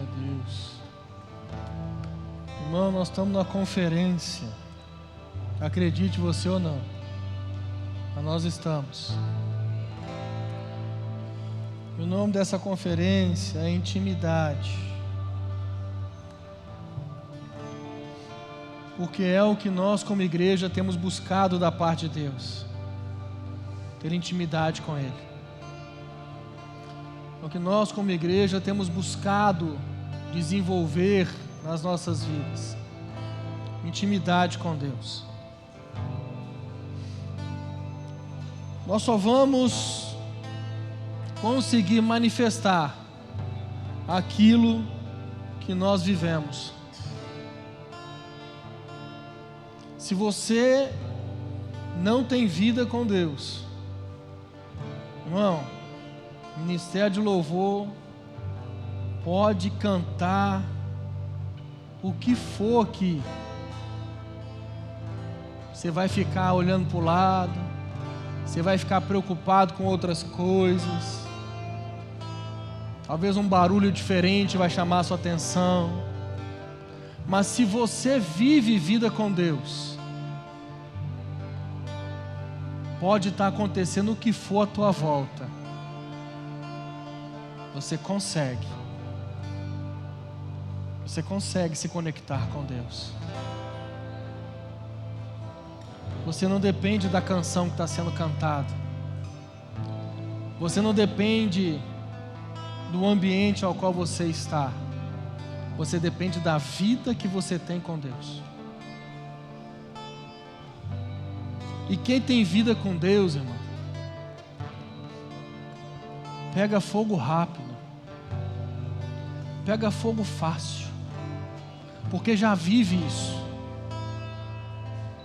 a Deus. Irmão, nós estamos numa conferência. Acredite você ou não, mas nós estamos. O nome dessa conferência é intimidade. Porque é o que nós como igreja temos buscado da parte de Deus. Ter intimidade com Ele. É o que nós como igreja temos buscado desenvolver nas nossas vidas. Intimidade com Deus. Nós só vamos conseguir manifestar aquilo que nós vivemos. Se você não tem vida com Deus, irmão, Ministério de Louvor pode cantar o que for aqui, você vai ficar olhando para o lado, você vai ficar preocupado com outras coisas, talvez um barulho diferente vai chamar a sua atenção, mas se você vive vida com Deus, pode estar acontecendo o que for à tua volta, você consegue se conectar com Deus. Você não depende da canção que está sendo cantada, você não depende do ambiente ao qual você está, você depende da vida que você tem com Deus. E quem tem vida com Deus, irmão, pega fogo rápido, pega fogo fácil, porque já vive isso.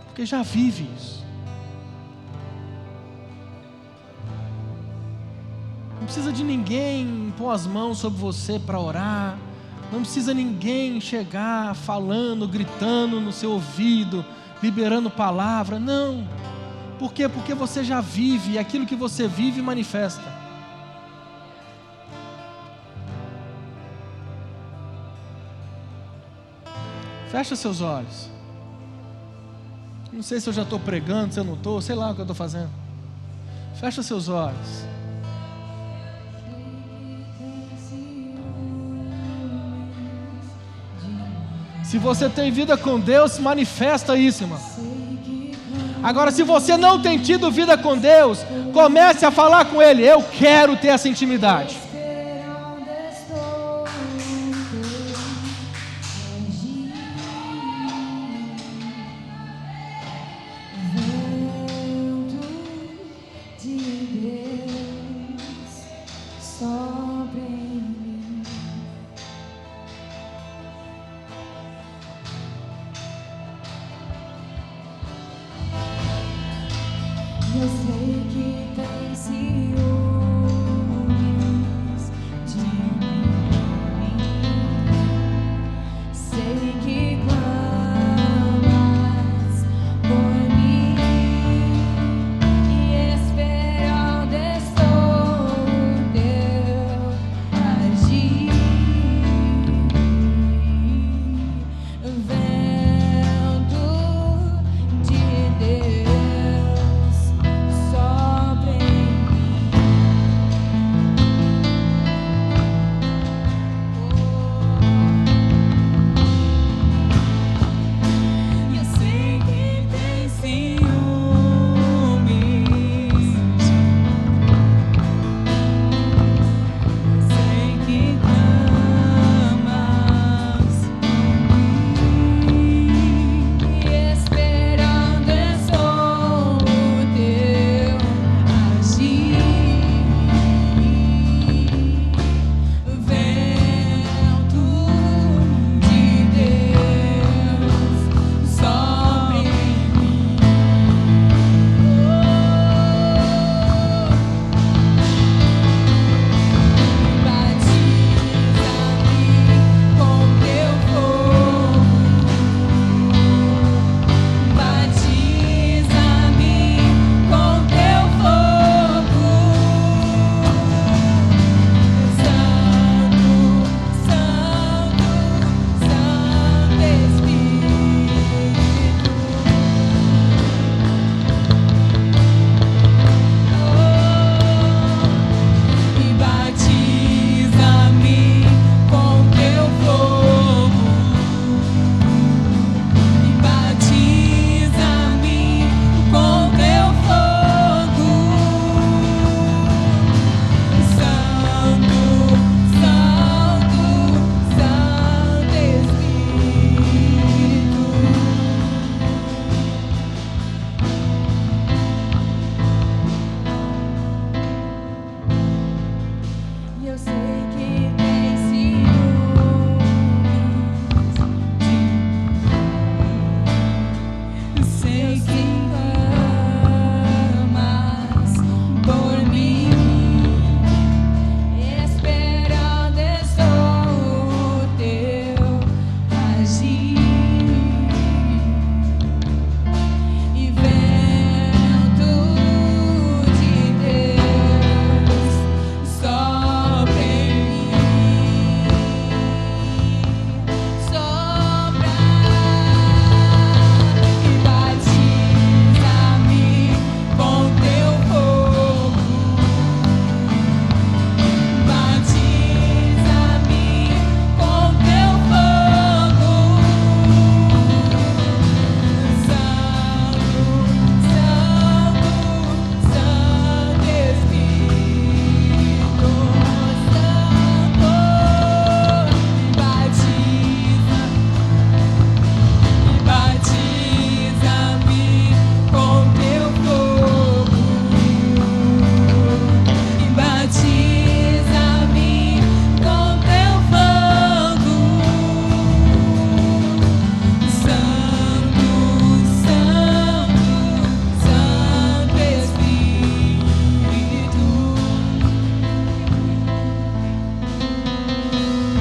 Porque já vive isso. Não precisa de ninguém pôr as mãos sobre você para orar. Não precisa ninguém chegar falando, gritando no seu ouvido, liberando palavra. Não. Por quê? Porque você já vive, e aquilo que você vive manifesta. Fecha seus olhos. Não sei se eu já estou pregando, se eu não estou, sei lá o que eu estou fazendo. Fecha seus olhos. Se você tem vida com Deus, manifesta isso, irmão. Agora, se você não tem tido vida com Deus, comece a falar com Ele. Eu quero ter essa intimidade. Eu sei que tem ciúmes de mim. Sei que clamas por mim e esperando estou o teu agir. Vento de Deus. Sopra em mim.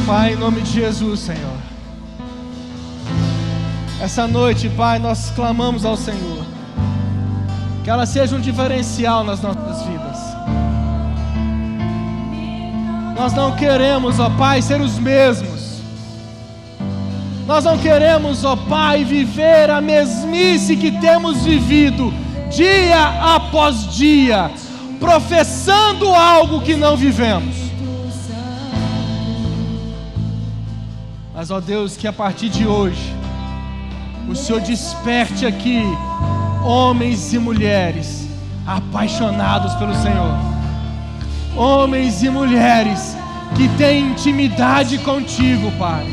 Pai, em nome de Jesus, Senhor. Essa noite, Pai, nós clamamos ao Senhor. Que ela seja um diferencial nas nossas vidas. Nós não queremos, ó Pai, ser os mesmos. Nós não queremos, ó Pai, viver a mesmice que temos vivido dia após dia, professando algo que não vivemos. Mas, ó Deus, que a partir de hoje o Senhor desperte aqui homens e mulheres apaixonados pelo Senhor, homens e mulheres que têm intimidade contigo, Pai.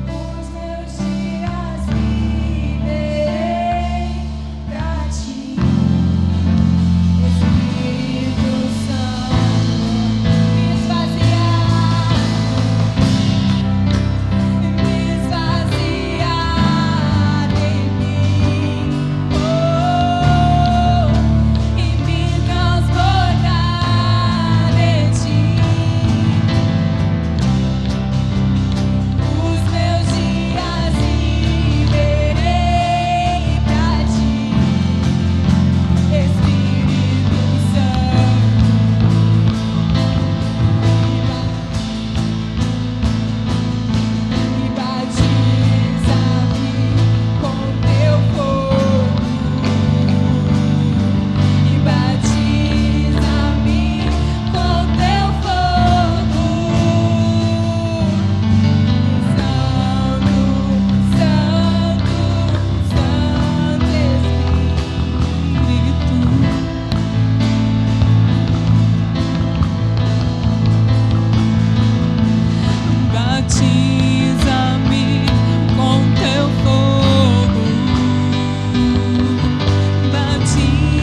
Os meus dias viverei pra ti, Espírito Santo, me esvaziar em mim, e me transbordar em ti. Os meus dias viverei pra ti, Espírito Santo, me batiza-me com teu fogo, me batiza-me com teu fogo, Santo, Santo, Santo Espírito. Batiza-me com teu fogo, batiza-me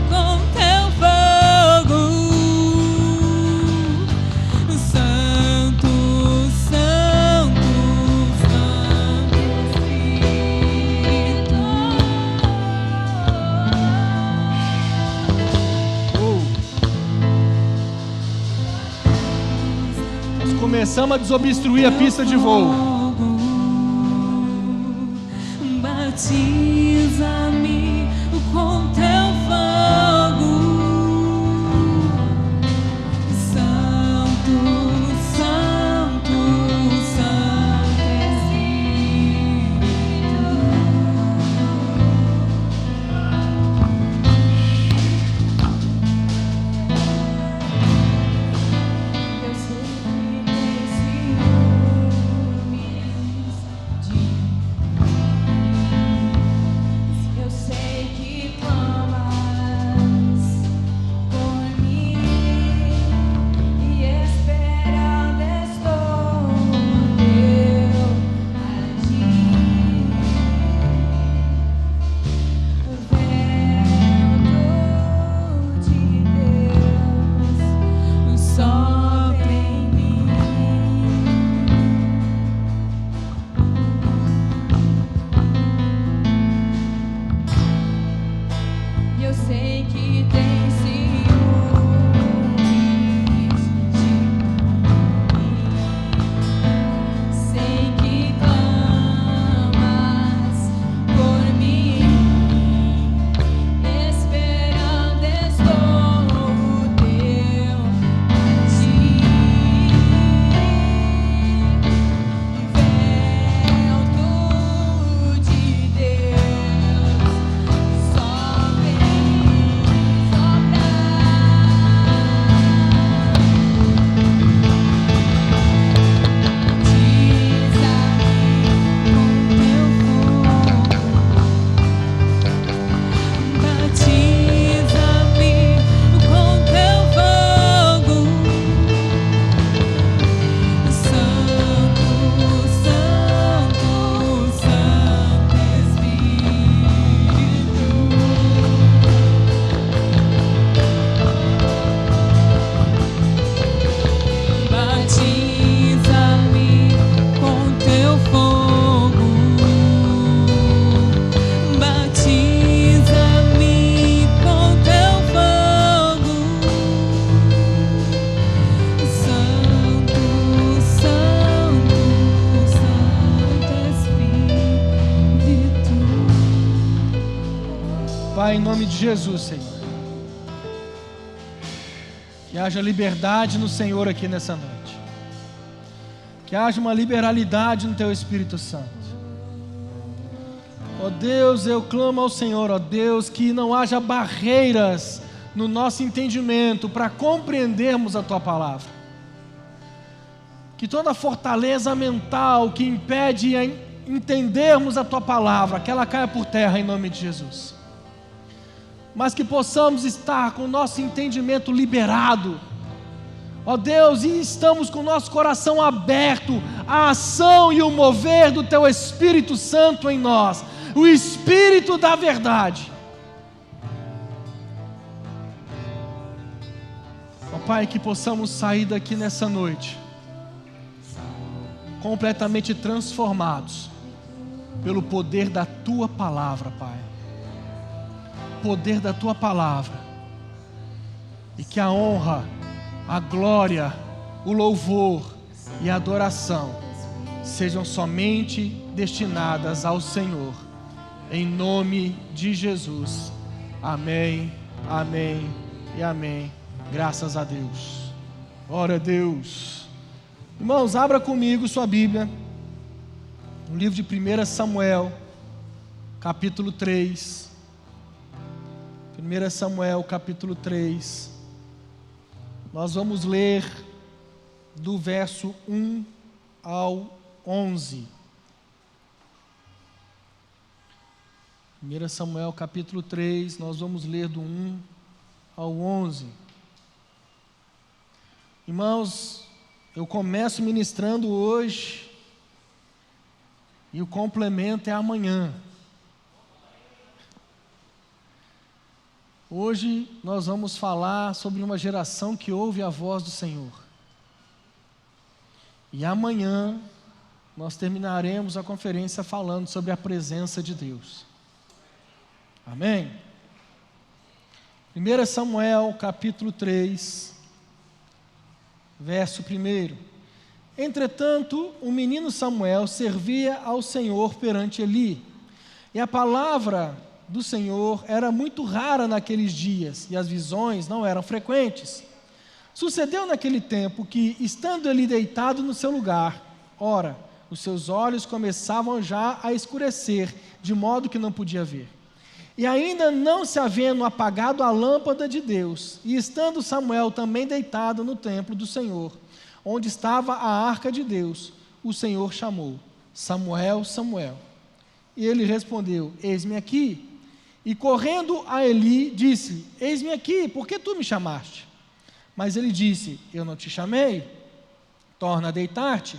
com teu fogo, Santo, Santo, Santo Espírito. Nós começamos a desobstruir a pista de voo. Batiza-me com teu fogo, Santo, Santo, Santo Espírito. Eu sei que tem ciúmes de mim. Eu sei que quando Pai, em nome de Jesus, Senhor, que haja liberdade no Senhor aqui nessa noite, que haja uma liberalidade no Teu Espírito Santo. Ó Deus, eu clamo ao Senhor, ó Deus, que não haja barreiras no nosso entendimento para compreendermos a Tua palavra, que toda fortaleza mental que impede entendermos a Tua palavra, que ela caia por terra em nome de Jesus, mas que possamos estar com o nosso entendimento liberado, ó Deus, e estamos com o nosso coração aberto à ação e o mover do Teu Espírito Santo em nós, o Espírito da verdade. Ó Pai, que possamos sair daqui nessa noite completamente transformados pelo poder da Tua palavra, Pai. Poder da Tua palavra. E que a honra, a glória, o louvor e a adoração sejam somente destinadas ao Senhor. Em nome de Jesus. Amém, amém e amém. Graças a Deus. Glória a Deus. Irmãos, abra comigo sua Bíblia no livro de 1 Samuel, capítulo 3. 1 Samuel, capítulo 3. Nós vamos ler do verso 1 ao 11. 1 Samuel, capítulo 3, nós vamos ler do 1 ao 11. Irmãos, eu começo ministrando hoje e o complemento é amanhã. Hoje nós vamos falar sobre uma geração que ouve a voz do Senhor. E amanhã nós terminaremos a conferência falando sobre a presença de Deus. Amém? 1 Samuel, capítulo 3, verso 1. Entretanto, o menino Samuel servia ao Senhor perante Eli, e a palavra do Senhor era muito rara naqueles dias, e as visões não eram frequentes. Sucedeu naquele tempo que, estando Eli deitado no seu lugar, ora, os seus olhos começavam já a escurecer, de modo que não podia ver. E ainda não se havendo apagado a lâmpada de Deus, e estando Samuel também deitado no templo do Senhor, onde estava a arca de Deus, o Senhor chamou: Samuel, Samuel. E ele respondeu: Eis-me aqui. E correndo a Eli, disse: Eis-me aqui, por que tu me chamaste? Mas ele disse: Eu não te chamei, torna a deitar-te.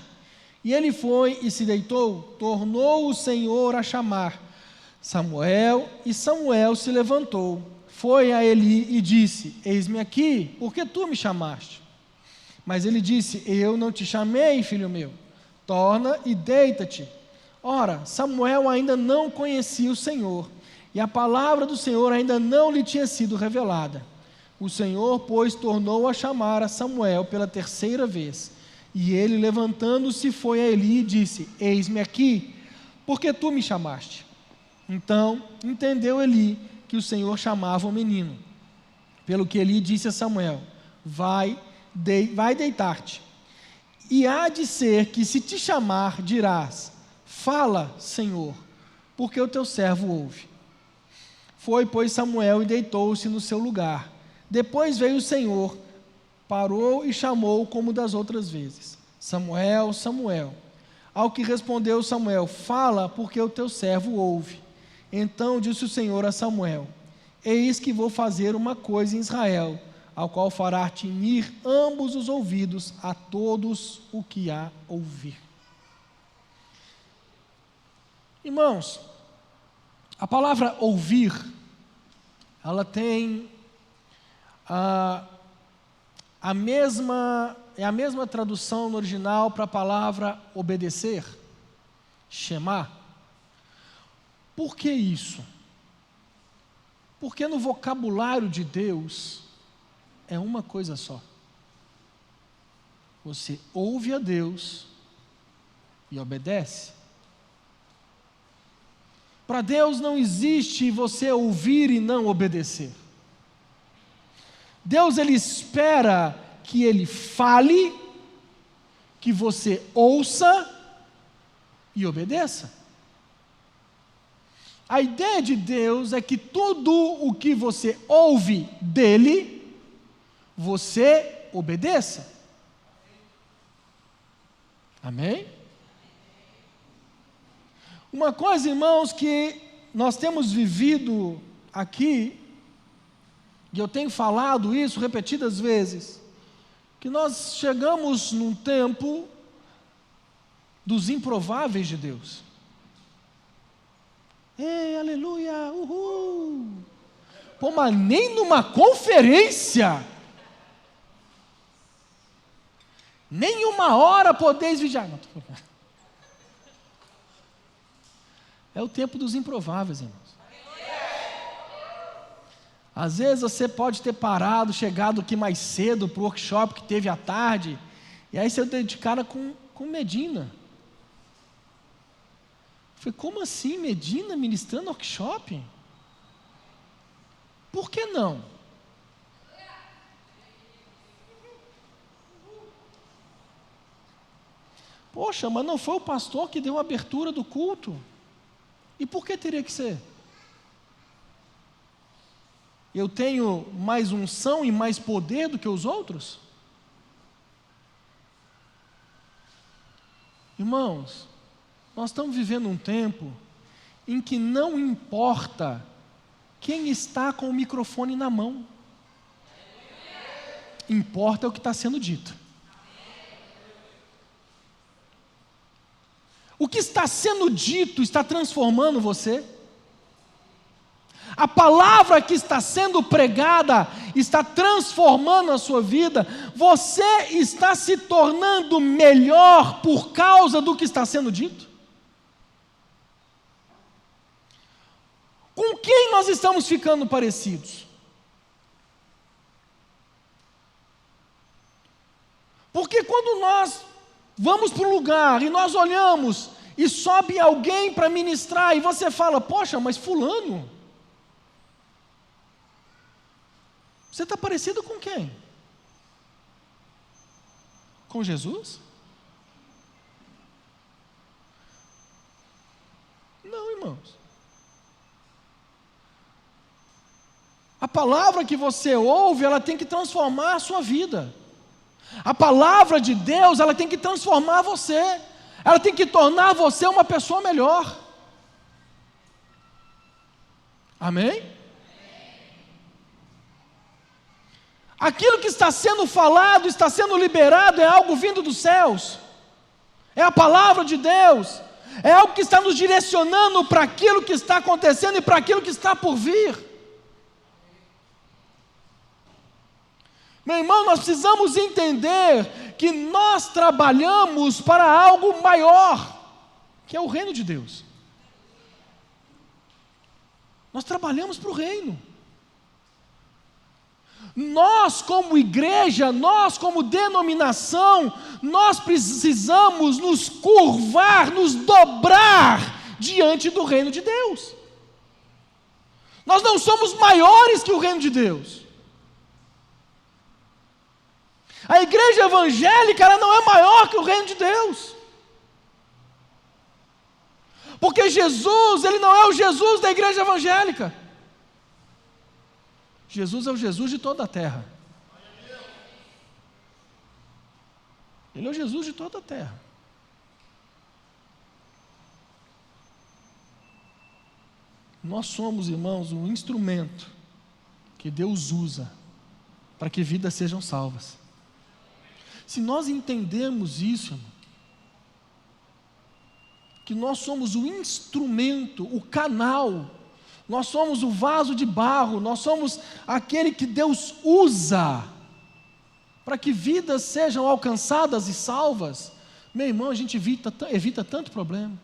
E ele foi e se deitou. Tornou o Senhor a chamar Samuel, e Samuel se levantou, foi a Eli e disse: Eis-me aqui, por que tu me chamaste? Mas ele disse: Eu não te chamei, filho meu, torna e deita-te. Ora, Samuel ainda não conhecia o Senhor, e a palavra do Senhor ainda não lhe tinha sido revelada. O Senhor, pois, tornou a chamar a Samuel pela terceira vez, e ele, levantando-se, foi a Eli e disse: Eis-me aqui, por que tu me chamaste? Então entendeu Eli que o Senhor chamava o menino. Pelo que Eli disse a Samuel: Vai deitar-te. E há de ser que, se te chamar, dirás: Fala, Senhor, porque o teu servo ouve. Foi, pois, Samuel e deitou-se no seu lugar. Depois veio o Senhor, parou e chamou como das outras vezes: Samuel, Samuel. Ao que respondeu Samuel: Fala, porque o teu servo ouve. Então disse o Senhor a Samuel: Eis que vou fazer uma coisa em Israel, ao qual fará tinir ambos os ouvidos a todos o que há ouvir. Irmãos, a palavra ouvir, ela tem a mesma tradução no original para a palavra obedecer, shema. Por que isso? Porque no vocabulário de Deus é uma coisa só. Você ouve a Deus e obedece. Para Deus não existe você ouvir e não obedecer. Deus, Ele espera que Ele fale, que você ouça e obedeça. A ideia de Deus é que tudo o que você ouve dEle, você obedeça. Amém? Uma coisa, irmãos, que nós temos vivido aqui, e eu tenho falado isso repetidas vezes, que nós chegamos num tempo dos improváveis de Deus. Ei, aleluia, uhul. Pô, mas nem numa conferência, nem uma hora podeis vigiar. Não, é o tempo dos improváveis, irmãos. Às vezes você pode ter parado, chegado aqui mais cedo para o workshop que teve à tarde, e aí você deu de cara com Medina. Eu falei, como assim, Medina ministrando workshop? Por que não? Poxa, mas não foi o pastor que deu a abertura do culto? E por que teria que ser? Eu tenho mais unção e mais poder do que os outros? Irmãos, nós estamos vivendo um tempo em que não importa quem está com o microfone na mão. Importa o que está sendo dito. O que está sendo dito está transformando você? A palavra que está sendo pregada está transformando a sua vida? Você está se tornando melhor por causa do que está sendo dito? Com quem nós estamos ficando parecidos? Porque quando nós vamos para um lugar e nós olhamos e sobe alguém para ministrar e você fala, poxa, mas fulano, você está parecido com quem? Com Jesus? Não, irmãos. A palavra que você ouve, ela tem que transformar a sua vida. A palavra de Deus, ela tem que transformar você. Ela tem que tornar você uma pessoa melhor. Amém? Aquilo que está sendo falado, está sendo liberado, é algo vindo dos céus. É a palavra de Deus. É algo que está nos direcionando para aquilo que está acontecendo e para aquilo que está por vir. Meu irmão, nós precisamos entender que nós trabalhamos para algo maior, que é o reino de Deus. Nós trabalhamos para o reino. Nós como igreja, nós como denominação, nós precisamos nos curvar, nos dobrar diante do reino de Deus. Nós não somos maiores que o reino de Deus. A igreja evangélica, ela não é maior que o reino de Deus. Porque Jesus, Ele não é o Jesus da igreja evangélica. Jesus é o Jesus de toda a terra. Ele é o Jesus de toda a terra. Nós somos, irmãos, um instrumento que Deus usa para que vidas sejam salvas. Se nós entendemos isso, irmão, que nós somos o instrumento, o canal, nós somos o vaso de barro, nós somos aquele que Deus usa para que vidas sejam alcançadas e salvas, meu irmão, a gente evita tanto problema.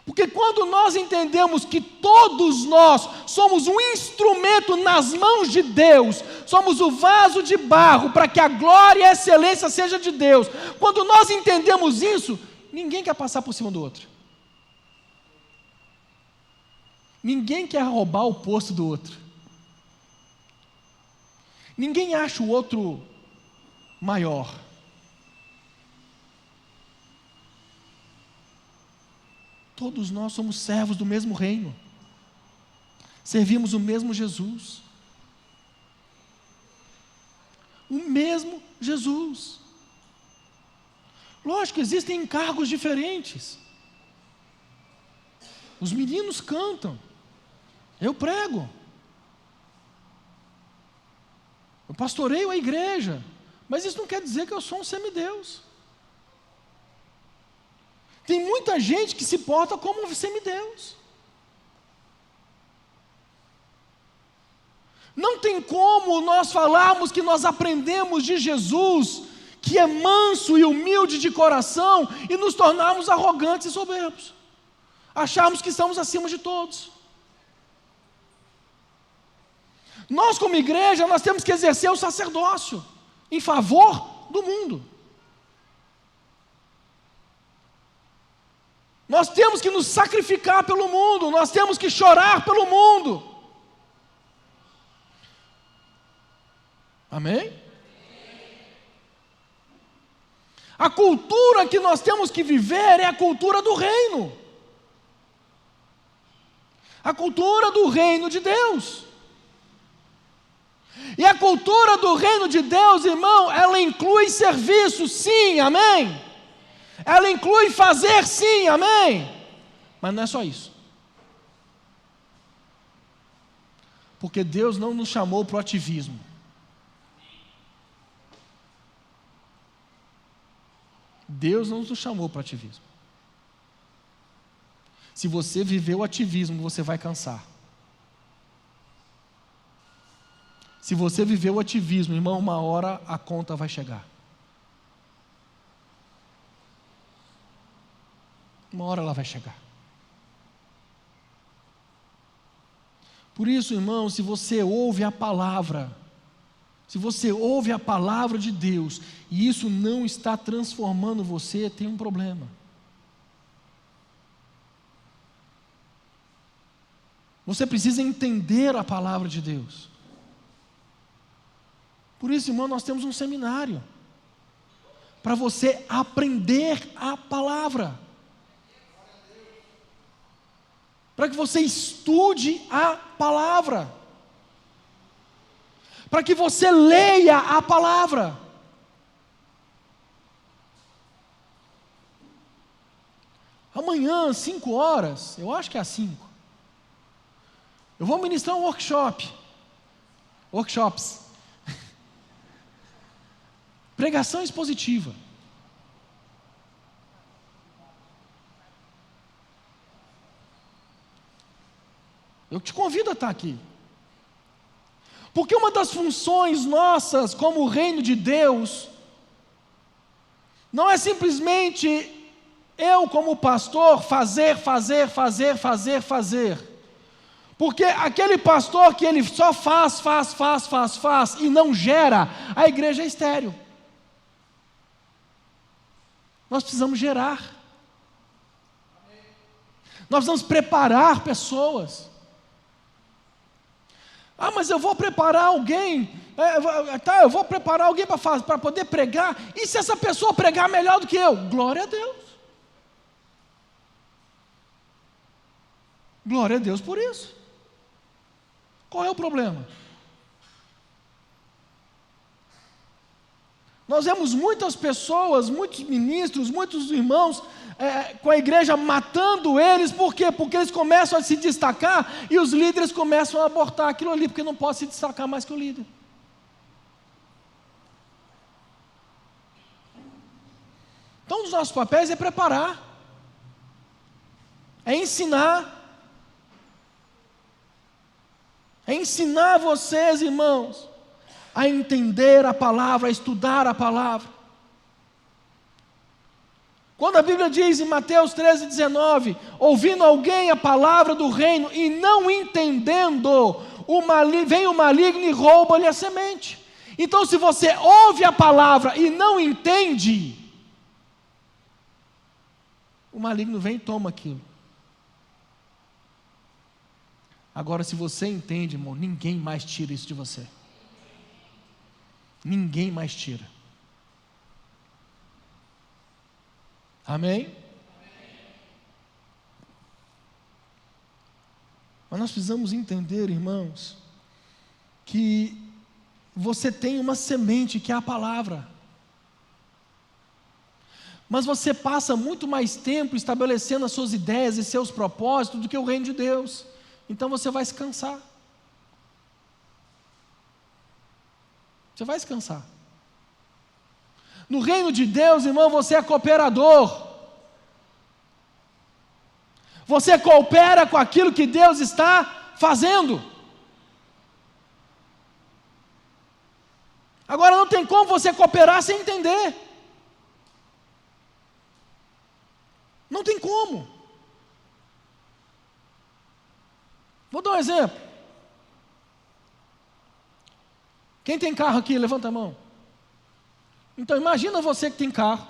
Porque quando nós entendemos que todos nós somos um instrumento nas mãos de Deus, somos o vaso de barro para que a glória e a excelência seja de Deus, quando nós entendemos isso, ninguém quer passar por cima do outro. Ninguém quer roubar o posto do outro. Ninguém acha o outro maior. Todos nós somos servos do mesmo reino. Servimos o mesmo Jesus. O mesmo Jesus. Lógico, existem encargos diferentes. Os meninos cantam. Eu prego. Eu pastoreio a igreja. Mas isso não quer dizer que eu sou um semideus. Tem muita gente que se porta como um semideus. Não tem como nós falarmos que nós aprendemos de Jesus, que é manso e humilde de coração, e nos tornarmos arrogantes e soberbos. Acharmos que estamos acima de todos. Nós, como igreja, nós temos que exercer o sacerdócio em favor do mundo. Nós temos que nos sacrificar pelo mundo, nós temos que chorar pelo mundo. Amém? A cultura que nós temos que viver é a cultura do reino. A cultura do reino de Deus. E a cultura do reino de Deus, irmão, ela inclui serviço, sim, amém? Ela inclui fazer, sim, amém? Mas não é só isso. Porque Deus não nos chamou para o ativismo. Deus não nos chamou para o ativismo. Se você viver o ativismo, você vai cansar. Se você viver o ativismo, irmão, uma hora a conta vai chegar. Uma hora ela vai chegar. Por isso, irmão, se você ouve a palavra, se você ouve a palavra de Deus, e isso não está transformando você, tem um problema. Você precisa entender a palavra de Deus. Por isso, irmão, nós temos um seminário para você aprender a palavra. Para que você estude a palavra. Para que você leia a palavra. Amanhã, 5 horas, eu acho que é às 5, eu vou ministrar um workshops. Pregação expositiva. Eu te convido a estar aqui. Porque uma das funções nossas como reino de Deus não é simplesmente eu como pastor fazer. Porque aquele pastor que ele só faz e não gera, a igreja é estéril. Nós precisamos gerar. Nós precisamos preparar pessoas. Ah, mas eu vou preparar alguém, eu vou preparar alguém para poder pregar, e se essa pessoa pregar melhor do que eu? Glória a Deus. Glória a Deus por isso. Qual é o problema? Nós vemos muitas pessoas, muitos ministros, muitos irmãos, com a igreja matando eles, por quê? Porque eles começam a se destacar e os líderes começam a abortar aquilo ali, porque não pode se destacar mais que o líder. Então, um dos nossos papéis é preparar, é ensinar vocês, irmãos, a entender a palavra, a estudar a palavra. Quando a Bíblia diz em Mateus 13:19, ouvindo alguém a palavra do reino e não entendendo, vem o maligno e rouba-lhe a semente. Então, se você ouve a palavra e não entende, o maligno vem e toma aquilo. Agora, se você entende, irmão, ninguém mais tira isso de você. Ninguém mais tira. Amém? Mas nós precisamos entender, irmãos, que você tem uma semente que é a palavra. Mas você passa muito mais tempo estabelecendo as suas ideias e seus propósitos do que o reino de Deus. Então você vai se cansar. Você vai se cansar. No reino de Deus, irmão, você é cooperador. Você coopera com aquilo que Deus está fazendo. Agora não tem como você cooperar sem entender. Não tem como. Vou dar um exemplo. Quem tem carro aqui, levanta a mão. Então imagina você que tem carro.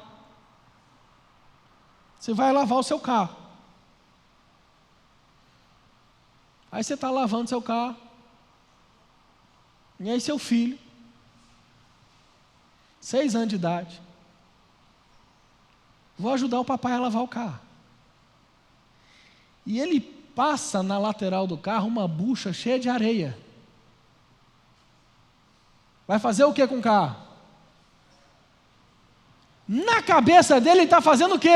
Você vai lavar o seu carro. Aí você está lavando seu carro. E aí seu filho, 6 anos de idade, vou ajudar o papai a lavar o carro. E ele passa na lateral do carro uma bucha cheia de areia. Vai fazer o que com o carro? Na cabeça dele ele está fazendo o quê?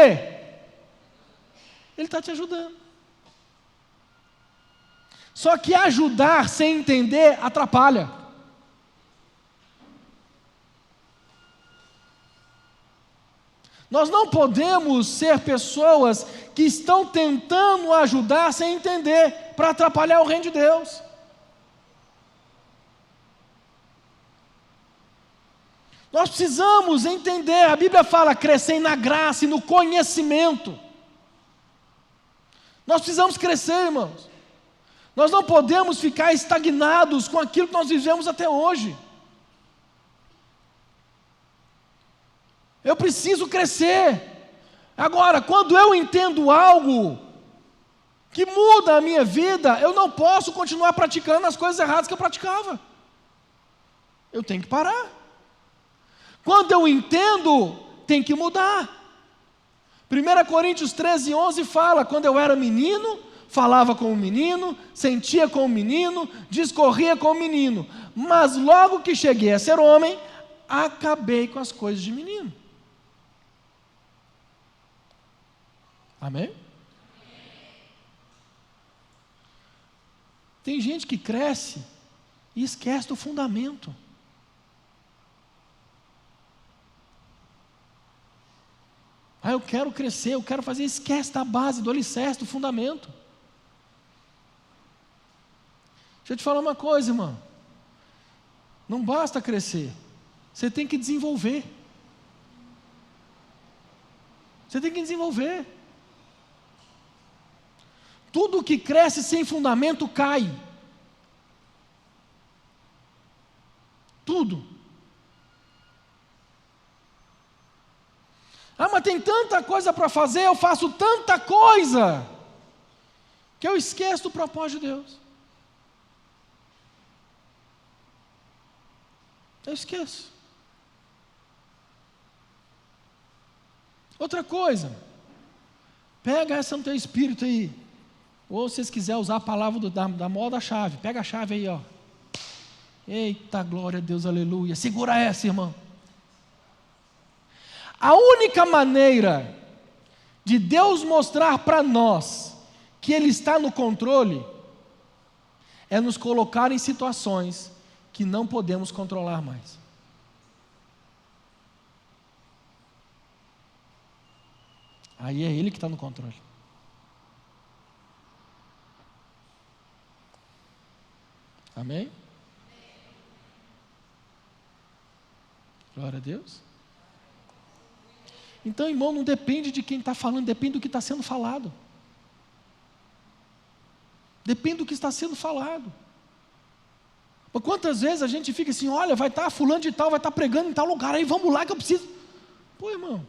Ele está te ajudando. Só que ajudar sem entender atrapalha. Nós não podemos ser pessoas que estão tentando ajudar sem entender, para atrapalhar o reino de Deus. Nós precisamos entender, a Bíblia fala, crescer na graça e no conhecimento. Nós precisamos crescer, irmãos. Nós não podemos ficar estagnados com aquilo que nós vivemos até hoje. Eu preciso crescer. Agora, quando eu entendo algo que muda a minha vida, eu não posso continuar praticando as coisas erradas que eu praticava. Eu tenho que parar. Quando eu entendo, tem que mudar. 1 Coríntios 13:11 fala, quando eu era menino, falava como menino, sentia como menino, discorria como menino, mas logo que cheguei a ser homem, acabei com as coisas de menino. Amém? Tem gente que cresce e esquece do fundamento. Eu quero crescer, eu quero fazer, esquece da base, do alicerce, do fundamento. Deixa eu te falar uma coisa, irmão. Não basta crescer, você tem que desenvolver. Você tem que desenvolver. Tudo que cresce sem fundamento cai. Tudo. Mas tem tanta coisa para fazer, eu faço tanta coisa, que eu esqueço do propósito de Deus. Eu esqueço. Outra coisa, pega essa no teu espírito aí, ou se vocês quiserem usar a palavra da moda chave, pega a chave aí, ó. Eita, glória a Deus, aleluia. Segura essa, irmão. A única maneira de Deus mostrar para nós que Ele está no controle é nos colocar em situações que não podemos controlar mais. Aí é Ele que está no controle. Amém? Glória a Deus. Então, irmão, não depende de quem está falando, depende do que está sendo falado. Depende do que está sendo falado. Mas quantas vezes a gente fica assim, olha, vai estar fulano de tal, vai estar pregando em tal lugar, aí vamos lá que eu preciso. Pô, irmão.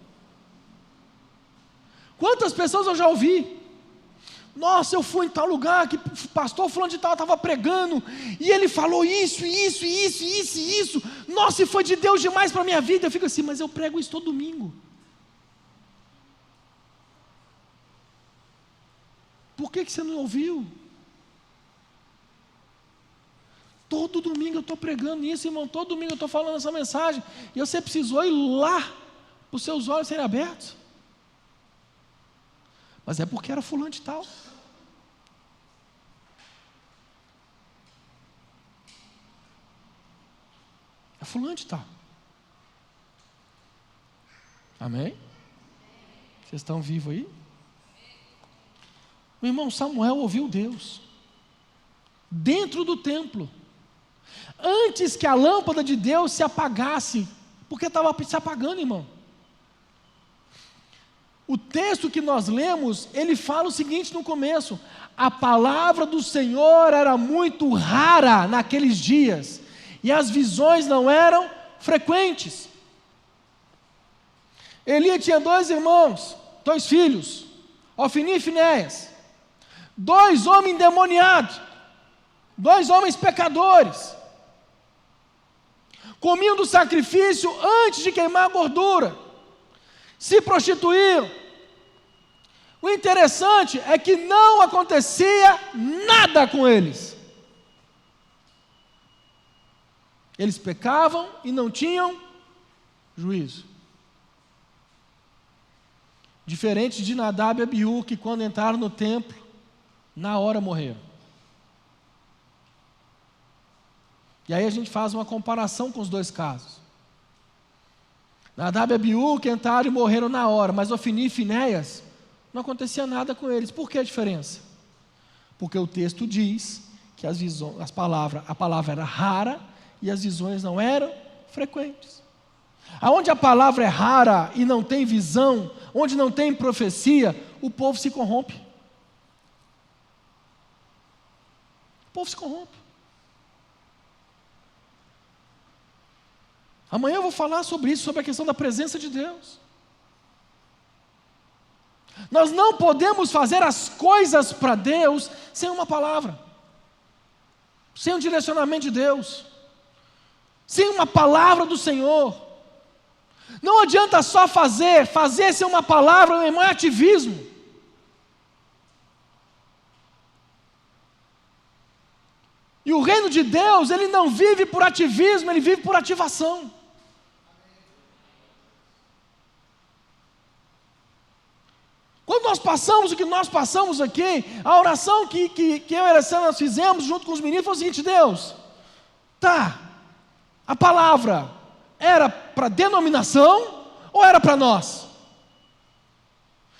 Quantas pessoas eu já ouvi? Nossa, eu fui em tal lugar que o pastor fulano de tal estava pregando, e ele falou isso. Nossa, e foi de Deus demais para a minha vida. Eu fico assim, mas eu prego isso todo domingo. Por que você não ouviu? Todo domingo eu estou pregando isso, irmão. Todo domingo eu estou falando essa mensagem. E você precisou ir lá, para os seus olhos serem abertos. Mas é porque era fulano de tal. É fulano de tal. Amém? Vocês estão vivos aí? O irmão Samuel ouviu Deus. Dentro do templo. Antes que a lâmpada de Deus se apagasse. Porque estava se apagando, irmão. O texto que nós lemos, ele fala o seguinte no começo: a palavra do Senhor era muito rara naqueles dias, e as visões não eram frequentes. Eli tinha 2 irmãos, 2 filhos, Ofni e Finéias, 2 homens endemoniados, 2 homens pecadores, comiam do sacrifício antes de queimar a gordura, se prostituíram. O interessante é que não acontecia nada com eles. Eles pecavam e não tinham juízo. Diferente de Nadab e Abiú, que quando entraram no templo, na hora morreram. E aí a gente faz uma comparação com os 2 casos. Nadab e Abiú que entraram e morreram na hora, mas Ofni e Finéias, não acontecia nada com eles. Por que a diferença? Porque o texto diz que a palavra era rara e as visões não eram frequentes. Aonde a palavra é rara e não tem visão, onde não tem profecia, o povo se corrompe. O povo se corrompe. Amanhã eu vou falar sobre isso, sobre a questão da presença de Deus. Nós não podemos fazer as coisas para Deus sem uma palavra, sem um direcionamento de Deus, sem uma palavra do Senhor. Não adianta só fazer sem uma palavra, meu irmão, é ativismo. E o reino de Deus, ele não vive por ativismo, ele vive por ativação. Quando nós passamos o que nós passamos aqui, a oração que eu e a Alessandra nós fizemos junto com os meninos foi o seguinte: Deus, a palavra era para denominação ou era para nós?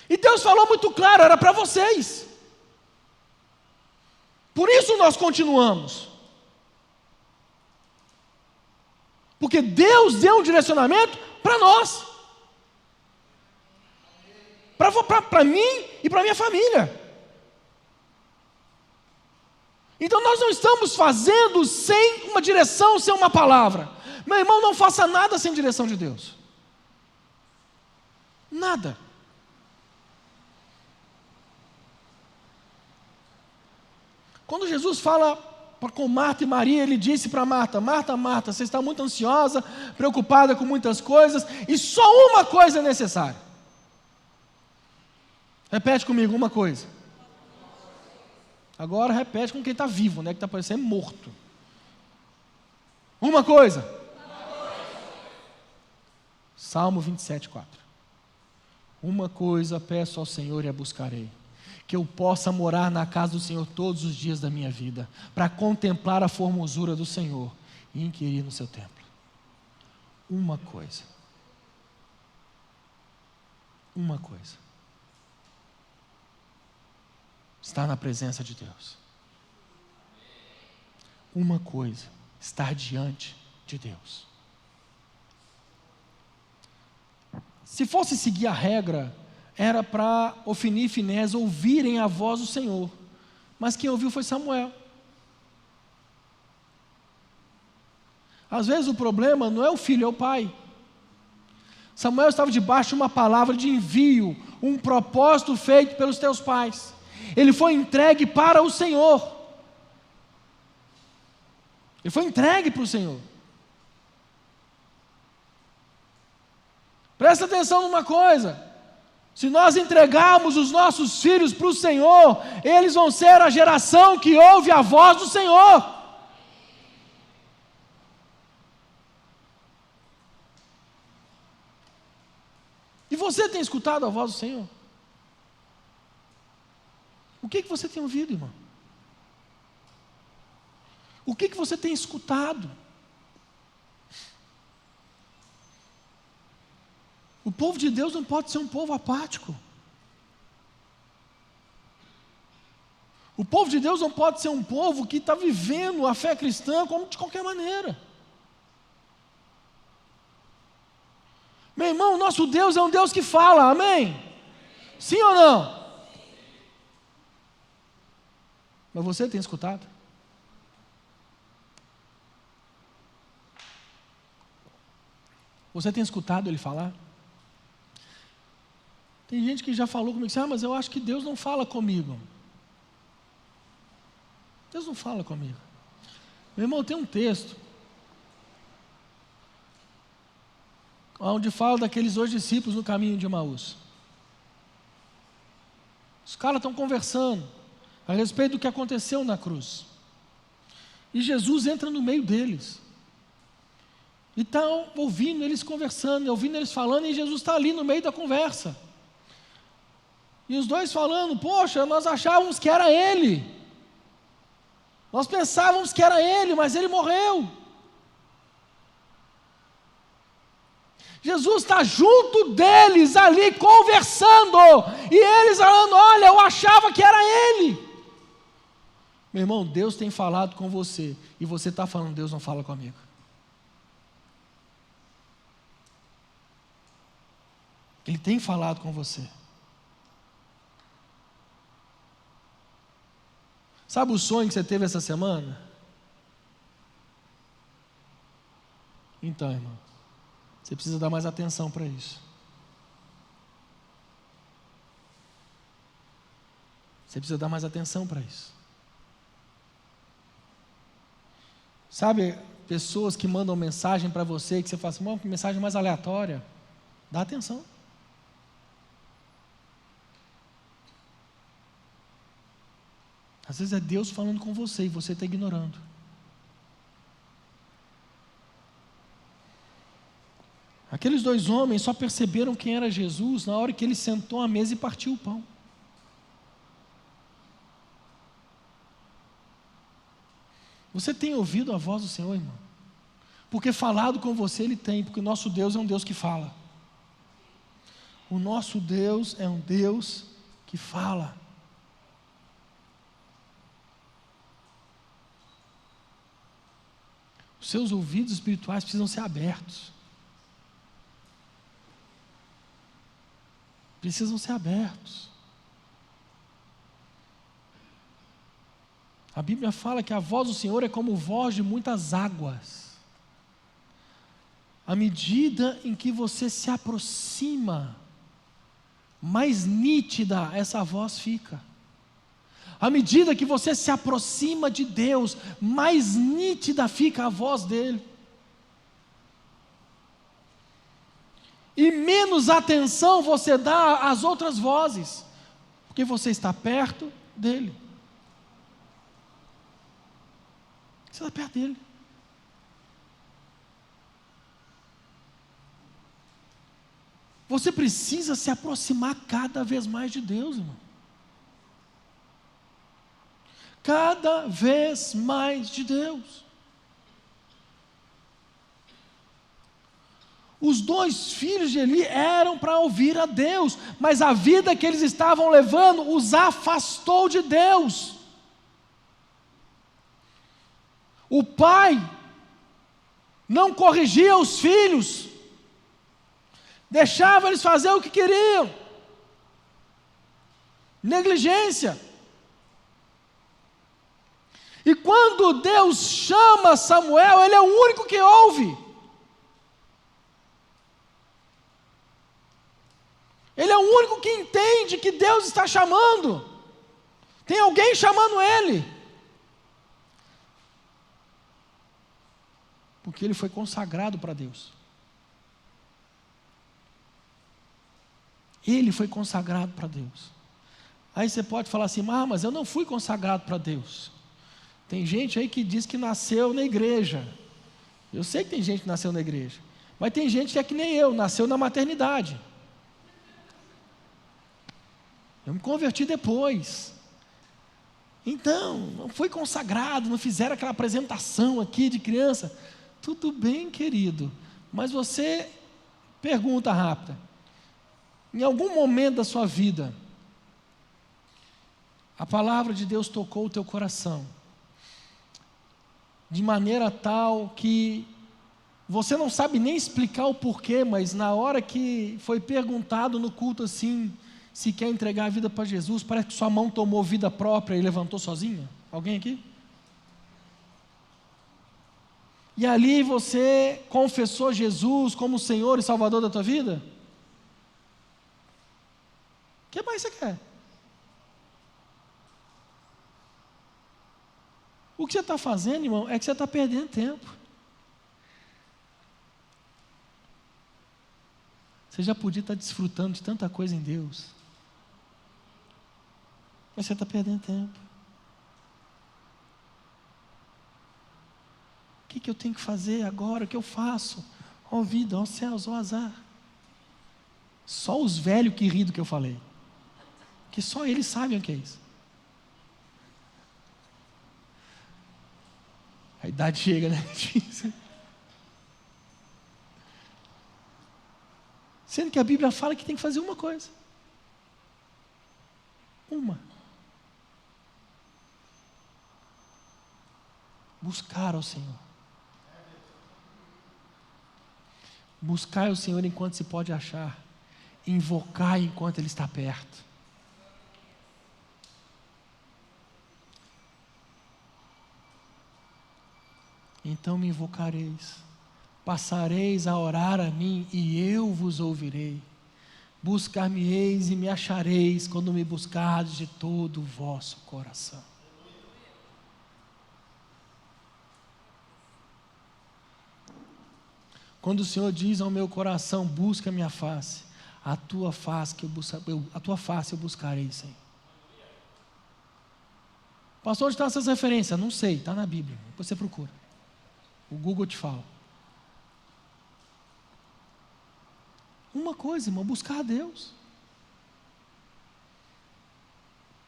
E Deus falou muito claro, era para vocês. Por isso nós continuamos. Porque Deus deu um direcionamento para nós. Para mim e para minha família. Então nós não estamos fazendo sem uma direção, sem uma palavra. Meu irmão, não faça nada sem direção de Deus. Nada. Quando Jesus fala com Marta e Maria, ele disse para Marta: Marta, Marta, você está muito ansiosa, preocupada com muitas coisas, e só uma coisa é necessária. Repete comigo, uma coisa. Agora repete com quem está vivo, né? Que está parecendo morto. Uma coisa. Salmo 27:4. Uma coisa peço ao Senhor e a buscarei: que eu possa morar na casa do Senhor todos os dias da minha vida, para contemplar a formosura do Senhor e inquirir no seu templo. Uma coisa. Uma coisa. Estar na presença de Deus. Uma coisa, estar diante de Deus. Se fosse seguir a regra, era para Ofni e Finéias ouvirem a voz do Senhor. Mas quem ouviu foi Samuel. Às vezes o problema não é o filho, é o pai. Samuel estava debaixo de uma palavra de envio, um propósito feito pelos teus pais. ele foi entregue para o Senhor. Ele foi entregue para o Senhor. Presta atenção numa coisa: se nós entregarmos os nossos filhos para o Senhor, eles vão ser a geração que ouve a voz do Senhor. E você tem escutado a voz do Senhor? O que você tem ouvido, irmão? O que você tem escutado? O povo de Deus não pode ser um povo apático. O povo de Deus não pode ser um povo que está vivendo a fé cristã como de qualquer maneira. Meu irmão, nosso Deus é um Deus que fala, amém? Sim ou não? Mas você tem escutado? Você tem escutado Ele falar? Tem gente que já falou comigo assim: mas eu acho que Deus não fala comigo. Deus não fala comigo. Meu irmão, tem um texto onde fala daqueles 2 discípulos no caminho de Emaús. Os caras estão conversando a respeito do que aconteceu na cruz. E Jesus entra no meio deles. E estão ouvindo eles conversando, ouvindo eles falando, e Jesus está ali no meio da conversa. E os 2 falando: poxa, nós achávamos que era Ele. Nós pensávamos que era Ele, mas Ele morreu. Jesus está junto deles ali conversando, e eles falando: olha, eu achava que era Ele. Meu irmão, Deus tem falado com você, e você está falando: Deus não fala comigo. Ele tem falado com você. Sabe o sonho que você teve essa semana? Então, irmão, você precisa dar mais atenção para isso. Você precisa dar mais atenção para isso. Sabe, pessoas que mandam mensagem para você, que você fala assim: que mensagem mais aleatória. Dá atenção. Às vezes é Deus falando com você e você está ignorando. Aqueles 2 homens só perceberam quem era Jesus na hora que ele sentou à mesa e partiu o pão. Você tem ouvido a voz do Senhor, irmão? Porque falado com você Ele tem, porque o nosso Deus é um Deus que fala. O nosso Deus é um Deus que fala. Os seus ouvidos espirituais precisam ser abertos. Precisam ser abertos. A Bíblia fala que a voz do Senhor é como voz de muitas águas. À medida em que você se aproxima, mais nítida essa voz fica. À medida que você se aproxima de Deus, mais nítida fica a voz dEle. E menos atenção você dá às outras vozes, porque você está perto dEle. Você está perto dEle. Você precisa se aproximar cada vez mais de Deus, irmão. Cada vez mais de Deus. Os 2 filhos de Eli eram para ouvir a Deus, mas a vida que eles estavam levando os afastou de Deus. O pai não corrigia os filhos, deixava eles fazer o que queriam. Negligência. E quando Deus chama Samuel, ele é o único que ouve. Ele é o único que entende que Deus está chamando. Tem alguém chamando ele. Porque ele foi consagrado para Deus. Ele foi consagrado para Deus. Aí você pode falar assim, mas eu não fui consagrado para Deus. Tem gente aí que diz que nasceu na igreja. Eu sei que tem gente que nasceu na igreja. Mas tem gente que é que nem eu, nasceu na maternidade. Eu me converti depois. Então, não fui consagrado, não fizeram aquela apresentação aqui de criança. Tudo bem, querido. Mas você, pergunta rápida. Em algum momento da sua vida, a palavra de Deus tocou o teu coração, de maneira tal que você não sabe nem explicar o porquê, mas na hora que foi perguntado no culto assim, se quer entregar a vida para Jesus, parece que sua mão tomou vida própria e levantou sozinha? Alguém aqui? E ali você confessou Jesus como Senhor e Salvador da tua vida? O que mais você quer? O que você está fazendo, irmão, é que você está perdendo tempo. Você já podia estar desfrutando de tanta coisa em Deus. Mas você está perdendo tempo. O que eu tenho que fazer agora? O que eu faço? Ó vida, ó céus, ó azar. Só os velhos que ri do que eu falei. Que só eles sabem o que é isso. A idade chega, né? Sendo que a Bíblia fala que tem que fazer uma coisa. Uma. Buscar ao Senhor. Buscar o Senhor enquanto se pode achar. Invocar enquanto Ele está perto. Então me invocareis, passareis a orar a mim e eu vos ouvirei. Buscar-me-eis e me achareis quando me buscardes de todo o vosso coração. Quando o Senhor diz ao meu coração, busca a minha face, a tua face eu buscarei, Senhor. Pastor, onde estão essas referências? Não sei, está na Bíblia, depois você procura. O Google te fala. Uma coisa, irmão, buscar a Deus.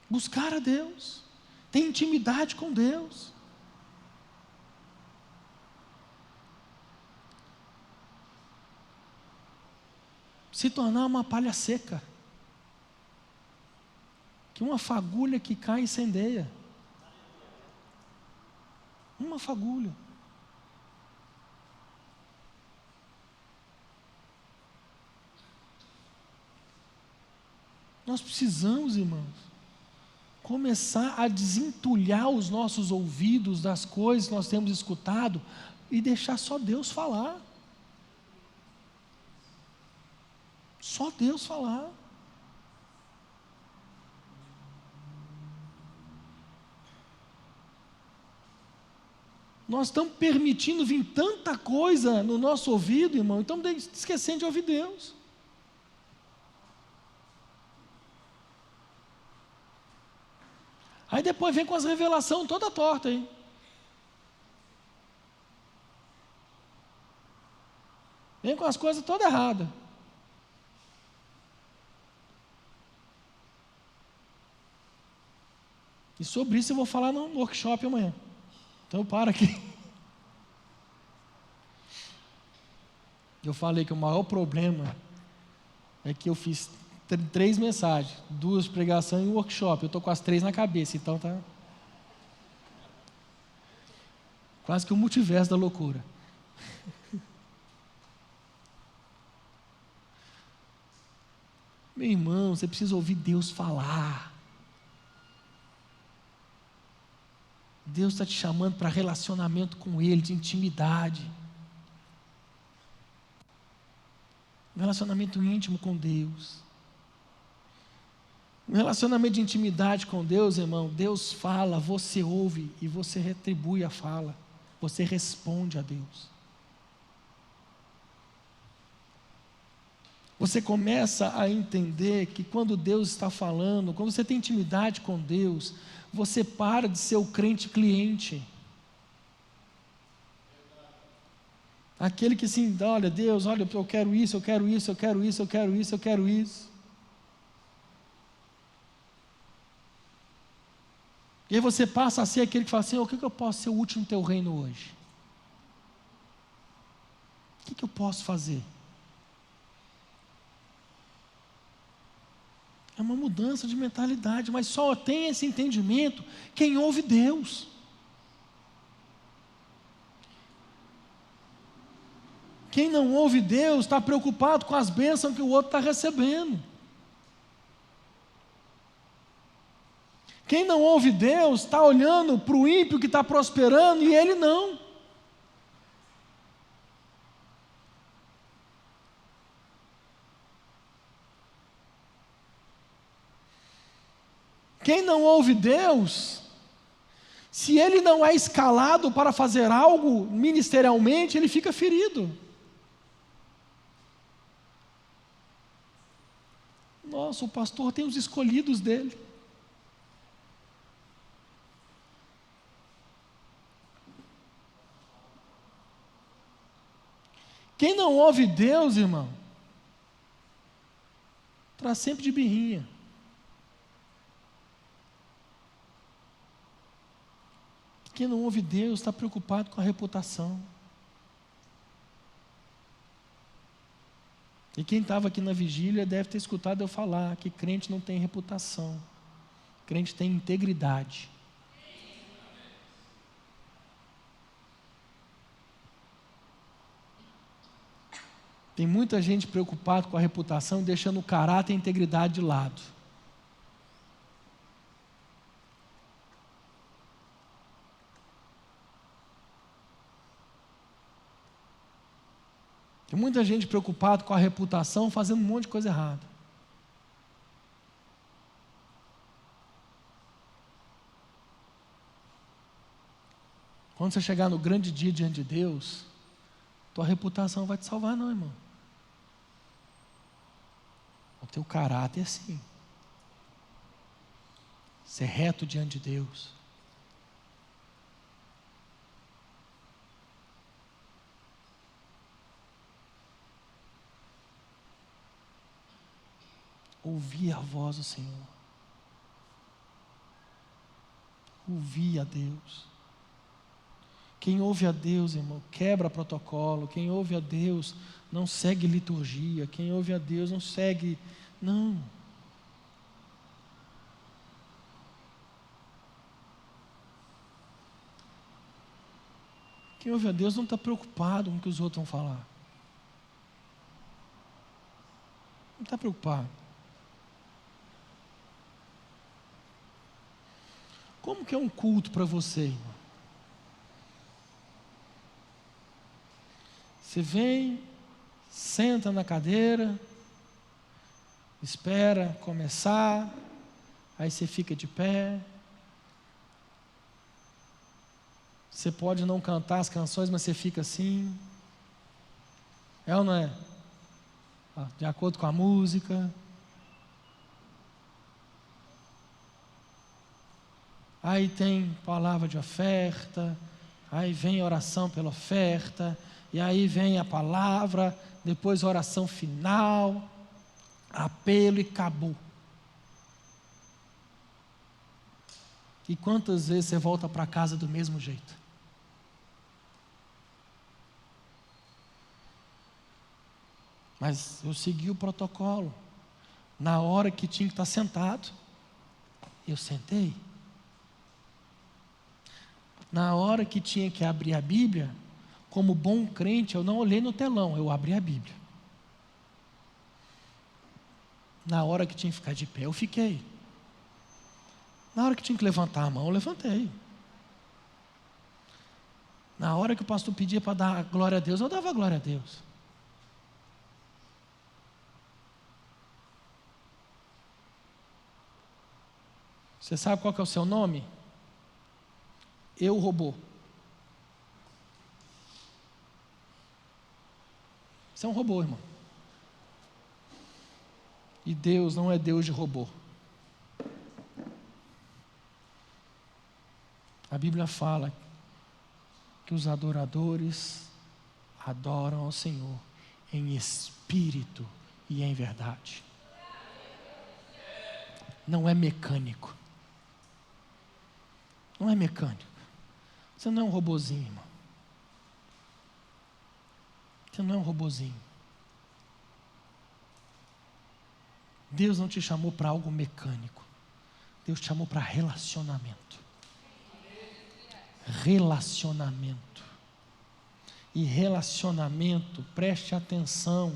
Buscar a Deus. Ter intimidade com Deus. Se tornar uma palha seca. Que uma fagulha que cai incendeia. Uma fagulha. Nós precisamos, irmãos, começar a desentulhar os nossos ouvidos das coisas que nós temos escutado e deixar só Deus falar. Só Deus falar. Nós estamos permitindo vir tanta coisa no nosso ouvido, irmão, e estamos esquecendo de ouvir Deus. Aí depois vem com as revelações toda torta aí. Vem com as coisas todas erradas. E sobre isso eu vou falar no workshop amanhã. Então eu paro aqui. Eu falei que o maior problema é que eu fiz 3 mensagens, 2 pregações e um workshop. Eu estou com as 3 na cabeça, então tá quase que o multiverso da loucura. Meu irmão, você precisa ouvir Deus falar. Deus está te chamando para relacionamento com Ele, de intimidade. Um relacionamento íntimo com Deus. Um relacionamento de intimidade com Deus, irmão, Deus fala, você ouve e você retribui a fala, você responde a Deus. Você começa a entender que quando Deus está falando, quando você tem intimidade com Deus, você para de ser o crente cliente. Aquele que assim, olha Deus, olha, eu quero isso, eu quero isso, eu quero isso, eu quero isso, eu quero isso. E aí você passa a ser aquele que fala assim, o que eu posso ser útil no teu reino hoje? O que eu posso fazer? É uma mudança de mentalidade, mas só tem esse entendimento quem ouve Deus. Quem não ouve Deus está preocupado com as bênçãos que o outro está recebendo. Quem não ouve Deus está olhando para o ímpio que está prosperando e ele não. Quem não ouve Deus, se ele não é escalado para fazer algo ministerialmente, ele fica ferido. Nossa, o pastor tem os escolhidos dele. Quem não ouve Deus, irmão, está sempre de birrinha. Quem não ouve Deus está preocupado com a reputação. E quem estava aqui na vigília deve ter escutado eu falar que crente não tem reputação, crente tem integridade. Tem muita gente preocupada com a reputação, deixando o caráter e a integridade de lado. Tem muita gente preocupada com a reputação, fazendo um monte de coisa errada. Quando você chegar no grande dia diante de Deus, tua reputação vai te salvar não, irmão. O teu caráter é sim. Ser reto diante de Deus. Ouvir a voz do Senhor. Ouvir a Deus. Quem ouve a Deus, irmão, quebra protocolo. Quem ouve a Deus não segue liturgia. Quem ouve a Deus não segue... Não. Quem ouve a Deus não está preocupado com o que os outros vão falar. Não está preocupado. Como que é um culto para você, irmão? Você vem, senta na cadeira, espera começar, aí você fica de pé. Você pode não cantar as canções, mas você fica assim. É ou não é? De acordo com a música. Aí tem palavra de oferta, aí vem oração pela oferta, e aí vem a palavra, depois oração final, apelo e acabou. E quantas vezes você volta para casa do mesmo jeito? Mas eu segui o protocolo. Na hora que tinha que estar sentado, eu sentei. Na hora que tinha que abrir a Bíblia, como bom crente, eu não olhei no telão, eu abri a Bíblia. Na hora que tinha que ficar de pé, eu fiquei. Na hora que tinha que levantar a mão, eu levantei. Na hora que o pastor pedia para dar glória a Deus, eu dava glória a Deus. Você sabe qual que é o seu nome? Eu, robô. Você é um robô, irmão. E Deus não é Deus de robô. A Bíblia fala que os adoradores adoram ao Senhor em espírito e em verdade. Não é mecânico. Não é mecânico. Você não é um robozinho, irmão. Você não é um robozinho. Deus não te chamou para algo mecânico. Deus te chamou para relacionamento. Relacionamento. E relacionamento, preste atenção,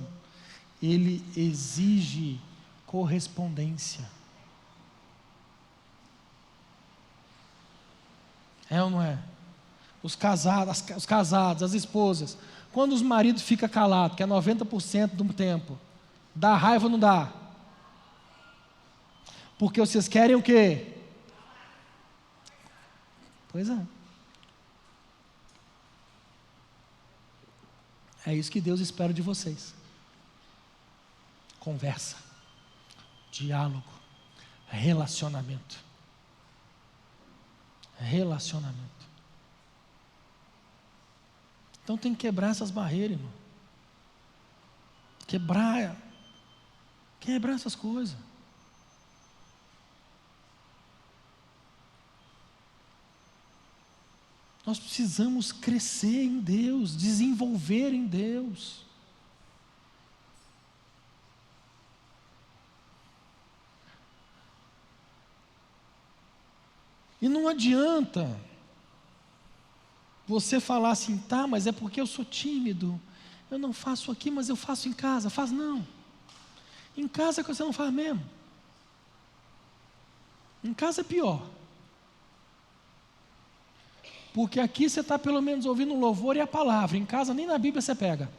ele exige correspondência. É ou não é? Os casados, as esposas, quando os maridos ficam calados, que é 90% do tempo, dá raiva ou não dá? Porque vocês querem o quê? Pois é. É isso que Deus espera de vocês. Conversa, diálogo, relacionamento. Relacionamento. Então tem que quebrar essas barreiras, irmão. Quebrar essas coisas. Nós precisamos crescer em Deus, desenvolver em Deus. E não adianta você falar assim, tá, mas é porque eu sou tímido, eu não faço aqui, mas eu faço em casa. Faz não. Em casa é que você não faz mesmo. Em casa é pior. Porque aqui você está pelo menos ouvindo o louvor e a palavra. Em casa nem na Bíblia você pega.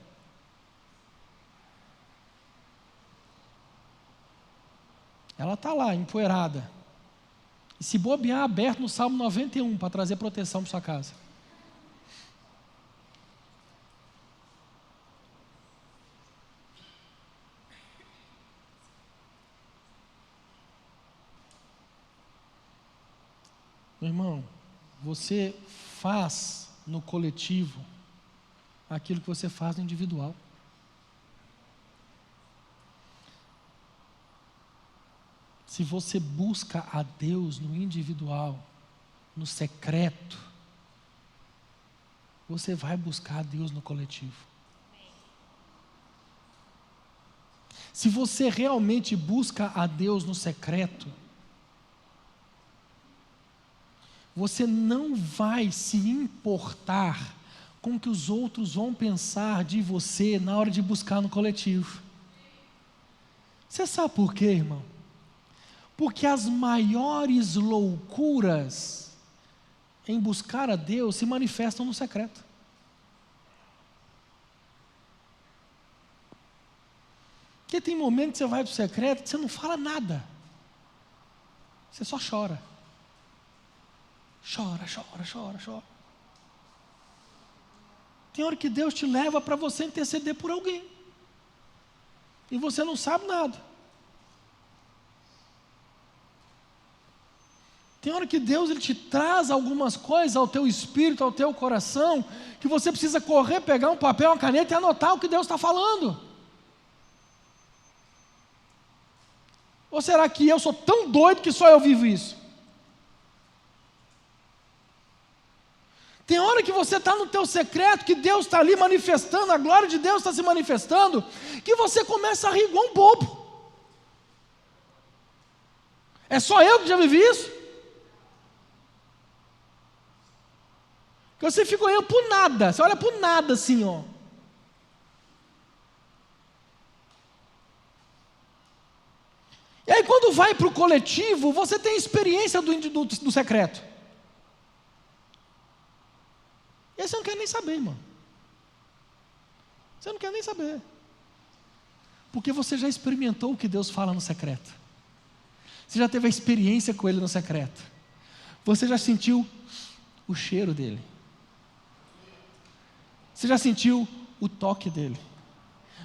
Ela está lá, empoeirada. E se bobear, aberto no Salmo 91 para trazer proteção para sua casa. Meu irmão, você faz no coletivo aquilo que você faz no individual. Se você busca a Deus no individual, no secreto, você vai buscar a Deus no coletivo. Se você realmente busca a Deus no secreto, você não vai se importar com o que os outros vão pensar de você na hora de buscar no coletivo. Você sabe por quê, irmão? Porque as maiores loucuras em buscar a Deus se manifestam no secreto. Porque tem momentos que você vai para o secreto que você não fala nada. Você só chora. Chora, chora, chora, chora. Tem hora que Deus te leva para você interceder por alguém. E você não sabe nada. Tem hora que Deus ele te traz algumas coisas ao teu espírito, ao teu coração, que você precisa correr, pegar um papel, uma caneta e anotar o que Deus está falando. Ou será que eu sou tão doido que só eu vivo isso? Tem hora que você está no teu secreto, que Deus está ali manifestando, a glória de Deus está se manifestando, que você começa a rir igual um bobo. É só eu que já vivi isso? Que você fica olhando por nada, você olha por nada assim, ó. E aí quando vai para o coletivo, você tem experiência do secreto. E aí você não quer nem saber, irmão. Você não quer nem saber. Porque você já experimentou o que Deus fala no secreto. Você já teve a experiência com Ele no secreto. Você já sentiu o cheiro dEle. Você já sentiu o toque dEle.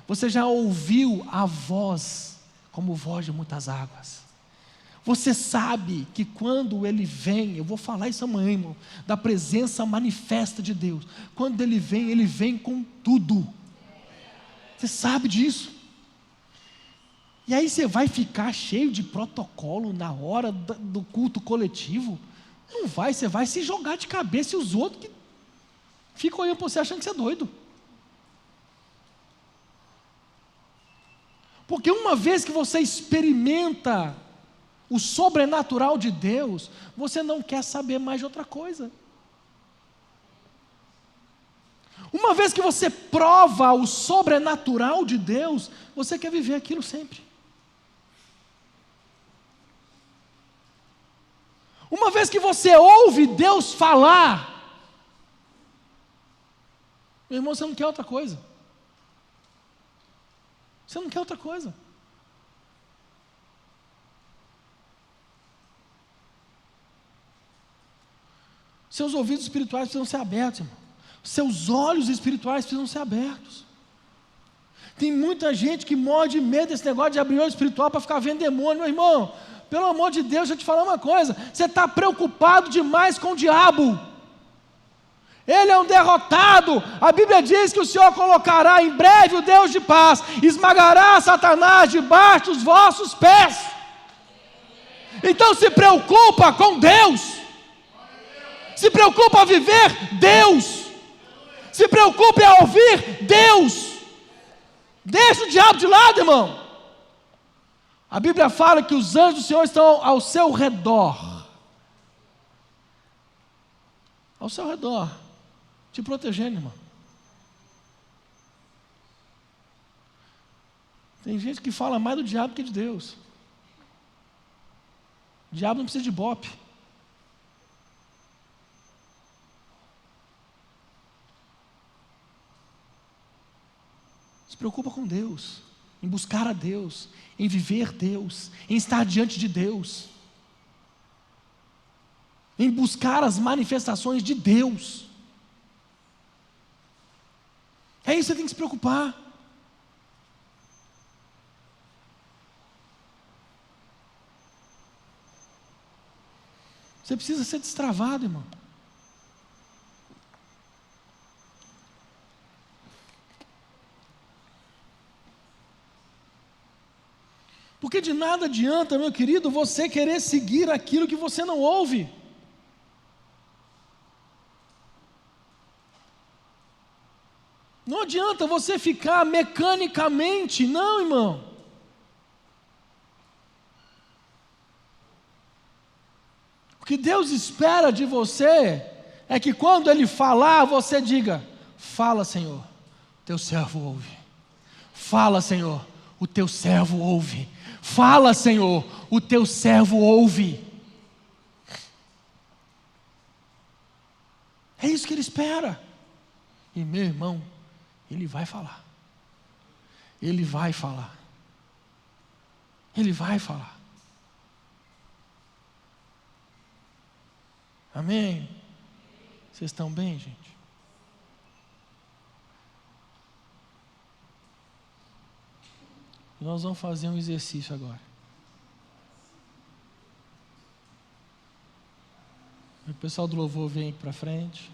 Você já ouviu a voz, como voz de muitas águas. Você sabe que quando Ele vem, eu vou falar isso amanhã, irmão, da presença manifesta de Deus. Quando Ele vem com tudo. Você sabe disso. E aí você vai ficar cheio de protocolo na hora do culto coletivo? Não vai, você vai se jogar de cabeça e os outros que ficam olhando para você achando que você é doido. Porque uma vez que você experimenta o sobrenatural de Deus, você não quer saber mais de outra coisa. Uma vez que você prova o sobrenatural de Deus, você quer viver aquilo sempre. Uma vez que você ouve Deus falar, meu irmão, você não quer outra coisa. Você não quer outra coisa. Seus ouvidos espirituais precisam ser abertos, irmão. Seus olhos espirituais precisam ser abertos. Tem muita gente que morre de medo desse negócio de abrir o olho espiritual para ficar vendo demônio. Meu irmão, pelo amor de Deus, deixa eu te falar uma coisa. Você está preocupado demais com o diabo. Ele é um derrotado. A Bíblia diz que o Senhor colocará em breve o Deus de paz, esmagará Satanás debaixo dos vossos pés. Então se preocupa com Deus. Se preocupa a viver Deus. Se preocupe a ouvir Deus. Deixa o diabo de lado, irmão. A Bíblia fala que os anjos do Senhor estão ao seu redor. Ao seu redor. Te protegendo, irmão. Tem gente que fala mais do diabo que de Deus. O diabo não precisa de bope. Se preocupa com Deus, em buscar a Deus, em viver Deus, em estar diante de Deus, em buscar as manifestações de Deus. É isso que você tem que se preocupar. Você precisa ser destravado, irmão. Porque de nada adianta, meu querido, você querer seguir aquilo que você não ouve. Não adianta você ficar mecanicamente, não, irmão. O que Deus espera de você é que quando Ele falar, você diga: fala, Senhor, teu servo ouve. Fala, Senhor, o teu servo ouve. Fala, Senhor, o teu servo ouve. É isso que Ele espera. E meu irmão, Ele vai falar. Ele vai falar. Ele vai falar. Amém? Vocês estão bem, gente? Nós vamos fazer um exercício agora. O pessoal do louvor vem aqui para frente.